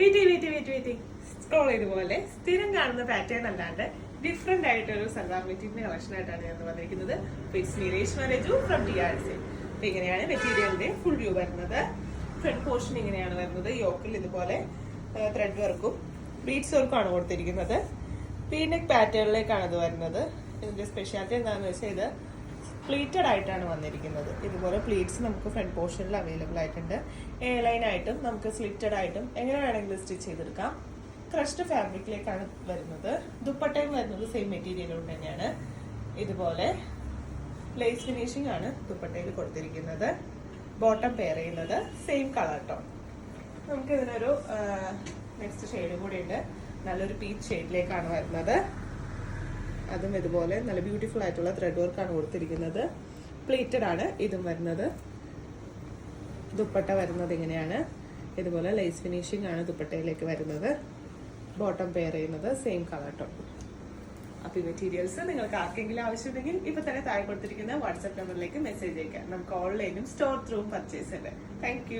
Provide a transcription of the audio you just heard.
Wait scroll ചെയ്ത് പോലെ സ്ഥിരം കാണുന്ന പാറ്റേൺ അല്ലാണ്ട് ഡിഫറെന്റ് ആയിട്ടൊരു സൽവാർ മെറ്റീരിയലിന്റെ കളക്ഷൻ ആയിട്ടാണ് ഞാൻ വന്നിരിക്കുന്നത്. From DRC. ഇങ്ങനെയാണ് മെറ്റീരിയലിന്റെ ഫുൾ വ്യൂ വരുന്നത്. ഫ്രണ്ട് പോർഷൻ ഇങ്ങനെയാണ് വരുന്നത്. യോക്കിൽ ഇതുപോലെ ത്രെഡ് വർക്കും ബീഡ്സ് വർക്കും ആണ് കൊടുത്തിരിക്കുന്നത്. പീനെക്ക് പാറ്റേണിലേക്കാണ് ഇത് വരുന്നത്. ഇതിന്റെ സ്പെഷ്യാലിറ്റി എന്താണെന്ന് വെച്ചാൽ ഇത് പ്ലീറ്റഡ് ആയിട്ടാണ് വന്നിരിക്കുന്നത്. ഇതുപോലെ പ്ലീറ്റ്സ് നമുക്ക് ഫ്രണ്ട് പോർഷനിൽ അവൈലബിൾ ആയിട്ടുണ്ട്. എ ലൈൻ ആയിട്ടും നമുക്ക് സ്ലിറ്റഡ് ആയിട്ടും എങ്ങനെ വേണമെങ്കിലും സ്റ്റിച്ച് ചെയ്തെടുക്കാം. ക്രഷ്ഡ് ഫാബ്രിക്കിലേക്കാണ് വരുന്നത്. ദുപ്പട്ടയും വരുന്നത് സെയിം മെറ്റീരിയൽ കൊണ്ട് തന്നെയാണ്. ഇതുപോലെ ലേസ് ഫിനിഷിംഗ് ആണ് ദുപ്പട്ടയിൽ കൊടുത്തിരിക്കുന്നത്. ബോട്ടം പെയർ ചെയ്യുന്നത് സെയിം കളർ ടോൺ. നമുക്ക് ഇതിനൊരു നെക്സ്റ്റ് ഷെയ്ഡ് കൂടി ഉണ്ട്. നല്ലൊരു പീച്ച് ഷെയ്ഡിലേക്കാണ് വരുന്നത്. അതും ഇതുപോലെ നല്ല ബ്യൂട്ടിഫുൾ ആയിട്ടുള്ള ത്രെഡ് വർക്കാണ് കൊടുത്തിരിക്കുന്നത്. പ്ലീറ്റഡ് ആണ് ഇതും വരുന്നത്. ദുപ്പട്ട വരുന്നത് ഇങ്ങനെയാണ്. ഇതുപോലെ ലേസ് ഫിനിഷിംഗ് ആണ് ദുപ്പട്ടയിലേക്ക് വരുന്നത്. ബോട്ടം പെയർ ചെയ്യുന്നത് സെയിം കളർ ടോൺ. അപ്പൊ ഈ മെറ്റീരിയൽസ് നിങ്ങൾക്ക് ആർക്കെങ്കിലും ആവശ്യമുണ്ടെങ്കിൽ ഇപ്പൊ തന്നെ താഴെ കൊടുത്തിരിക്കുന്ന വാട്സ്ആപ്പ് നമ്പറിലേക്ക് മെസ്സേജ് അയക്കാം. നമുക്ക് ഓൺലൈനും സ്റ്റോർ ത്രൂവും പർച്ചേസ് ഉണ്ട്. താങ്ക്